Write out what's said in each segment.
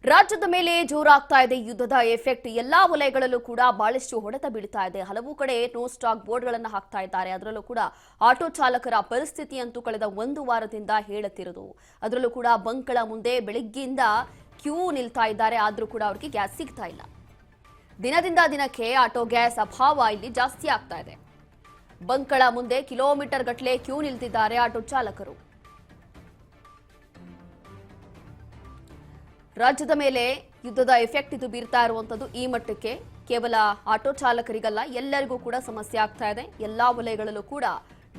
ರಾಜ್ಯದ ಮೇಲೆ ಜೋರಾಗ್ತಾ ಇದೆ ಯುದ್ಧದ ಎಫೆಕ್ಟ್. ಎಲ್ಲಾ ವಲಯಗಳಲ್ಲೂ ಕೂಡ ಬಹಳಷ್ಟು ಹೊಡೆತ ಬೀಳ್ತಾ ಇದೆ. ಹಲವು ಕಡೆ ನೋ ಸ್ಟಾಕ್ ಬೋರ್ಡ್ಗಳನ್ನು ಹಾಕ್ತಾ ಇದ್ದಾರೆ. ಅದರಲ್ಲೂ ಕೂಡ ಆಟೋ ಚಾಲಕರ ಪರಿಸ್ಥಿತಿ ಅಂತೂ ಕಳೆದ ಒಂದು ವಾರದಿಂದ ಹೇಳುತ್ತಿರೋದು. ಅದರಲ್ಲೂ ಕೂಡ ಬಂಕ್ಗಳ ಮುಂದೆ ಬೆಳಗ್ಗೆಯಿಂದ ಕ್ಯೂ ನಿಲ್ತಾ ಇದ್ದಾರೆ. ಆದ್ರೂ ಕೂಡ ಅವರಿಗೆ ಗ್ಯಾಸ್ ಸಿಗ್ತಾ ಇಲ್ಲ. ದಿನದಿಂದ ದಿನಕ್ಕೆ ಆಟೋ ಗ್ಯಾಸ್ ಅಭಾವ ಇಲ್ಲಿ ಜಾಸ್ತಿ ಆಗ್ತಾ ಇದೆ. ಬಂಕ್ಗಳ ಮುಂದೆ ಕಿಲೋಮೀಟರ್ ಗಟ್ಟಲೆ ಕ್ಯೂ ನಿಲ್ತಿದ್ದಾರೆ ಆಟೋ ಚಾಲಕರು. ರಾಜ್ಯದ ಮೇಲೆ ಯುದ್ಧದ ಎಫೆಕ್ಟ್ ಇದು ಬೀರ್ತಾ ಇರುವಂತದ್ದು ಈ ಮಟ್ಟಕ್ಕೆ. ಕೇವಲ ಆಟೋ ಚಾಲಕರಿಗಲ್ಲ, ಎಲ್ಲರಿಗೂ ಕೂಡ ಸಮಸ್ಯೆ ಆಗ್ತಾ ಇದೆ. ಎಲ್ಲಾ ವಲಯಗಳಲ್ಲೂ ಕೂಡ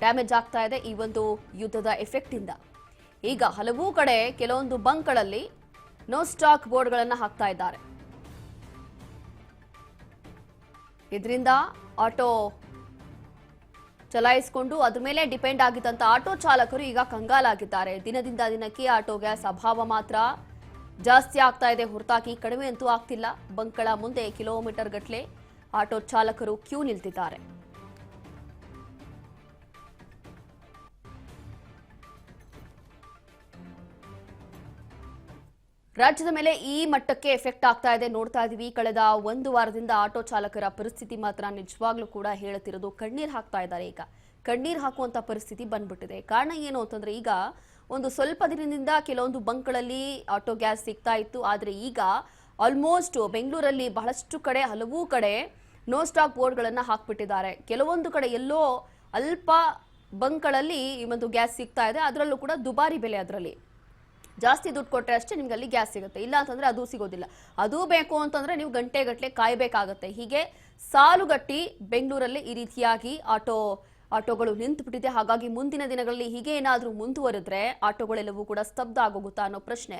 ಡ್ಯಾಮೇಜ್ ಆಗ್ತಾ ಇದೆ ಈ ಒಂದು ಯುದ್ಧದ ಎಫೆಕ್ಟ್ ಇಂದ. ಈಗ ಹಲವು ಕಡೆ ಕೆಲವೊಂದು ಬಂಕ್ಗಳಲ್ಲಿ ನೋ ಸ್ಟಾಕ್ ಬೋರ್ಡ್ಗಳನ್ನು ಹಾಕ್ತಾ ಇದ್ದಾರೆ. ಇದರಿಂದ ಆಟೋ ಚಲಾಯಿಸಿಕೊಂಡು ಅದ್ರ ಮೇಲೆ ಡಿಪೆಂಡ್ ಆಗಿದ್ದಂತ ಆಟೋ ಚಾಲಕರು ಈಗ ಕಂಗಾಲಾಗಿದ್ದಾರೆ. ದಿನದಿಂದ ದಿನಕ್ಕೆ ಆಟೋ ಗ್ಯಾಸ್ ಅಭಾವ ಮಾತ್ರ ಜಾಸ್ತಿ ಆಗ್ತಾ ಇದೆ ಹೊರತಾಗಿ ಕಡಿಮೆ ಅಂತೂ ಆಗ್ತಿಲ್ಲ. ಬಂಕ್ಗಳ ಮುಂದೆ ಕಿಲೋಮೀಟರ್ ಗಟ್ಟಲೆ ಆಟೋ ಚಾಲಕರು ಕ್ಯೂ ನಿಲ್ತಿದ್ದಾರೆ. ರಾಜ್ಯದ ಮೇಲೆ ಈ ಮಟ್ಟಕ್ಕೆ ಎಫೆಕ್ಟ್ ಆಗ್ತಾ ಇದೆ ನೋಡ್ತಾ ಇದೀವಿ. ಕಳೆದ ಒಂದು ವಾರದಿಂದ ಆಟೋ ಚಾಲಕರ ಪರಿಸ್ಥಿತಿ ಮಾತ್ರ ನಿಜವಾಗ್ಲೂ ಕೂಡ ಹೇಳುತ್ತಿರೋದು. ಕಣ್ಣೀರ್ ಹಾಕ್ತಾ ಇದ್ದಾರೆ. ಈಗ ಕಣ್ಣೀರ್ ಹಾಕುವಂತ ಪರಿಸ್ಥಿತಿ ಬಂದ್ಬಿಟ್ಟಿದೆ. ಕಾರಣ ಏನು ಅಂತಂದ್ರೆ, ಈಗ ಒಂದು ಸ್ವಲ್ಪ ದಿನದಿಂದ ಕೆಲವೊಂದು ಬಂಕ್ಗಳಲ್ಲಿ ಆಟೋ ಗ್ಯಾಸ್ ಸಿಗ್ತಾ ಇತ್ತು. ಆದರೆ ಈಗ ಆಲ್ಮೋಸ್ಟ್ ಬೆಂಗಳೂರಲ್ಲಿ ಬಹಳಷ್ಟು ಕಡೆ, ಹಲವು ಕಡೆ ನೋ ಸ್ಟಾಕ್ ಬೋರ್ಡ್ಗಳನ್ನು ಹಾಕ್ಬಿಟ್ಟಿದ್ದಾರೆ. ಕೆಲವೊಂದು ಕಡೆ ಎಲ್ಲೋ ಅಲ್ಪ ಬಂಕ್ಗಳಲ್ಲಿ ಈ ಒಂದು ಗ್ಯಾಸ್ ಸಿಗ್ತಾ ಇದೆ. ಅದರಲ್ಲೂ ಕೂಡ ದುಬಾರಿ ಬೆಲೆ. ಅದರಲ್ಲಿ ಜಾಸ್ತಿ ದುಡ್ಡು ಕೊಟ್ಟರೆ ಅಷ್ಟೇ ನಿಮ್ಗೆ ಅಲ್ಲಿ ಗ್ಯಾಸ್ ಸಿಗುತ್ತೆ. ಇಲ್ಲ ಅಂತಂದ್ರೆ ಅದು ಸಿಗೋದಿಲ್ಲ. ಅದು ಬೇಕು ಅಂತಂದ್ರೆ ನೀವು ಗಂಟೆಗಟ್ಟಲೆ ಕಾಯಬೇಕಾಗತ್ತೆ. ಹೀಗೆ ಸಾಲುಗಟ್ಟಿ ಬೆಂಗಳೂರಲ್ಲಿ ಈ ರೀತಿಯಾಗಿ ಆಟೋಗಳು ನಿಂತುಬಿಟ್ಟಿದೆ. ಹಾಗಾಗಿ ಮುಂದಿನ ದಿನಗಳಲ್ಲಿ ಹೀಗೆ ಏನಾದರೂ ಮುಂದುವರೆದ್ರೆ ಆಟೋಗಳೆಲ್ಲವೂ ಕೂಡ ಸ್ತಬ್ಧ ಆಗೋಗುತ್ತಾ ಅನ್ನೋ ಪ್ರಶ್ನೆ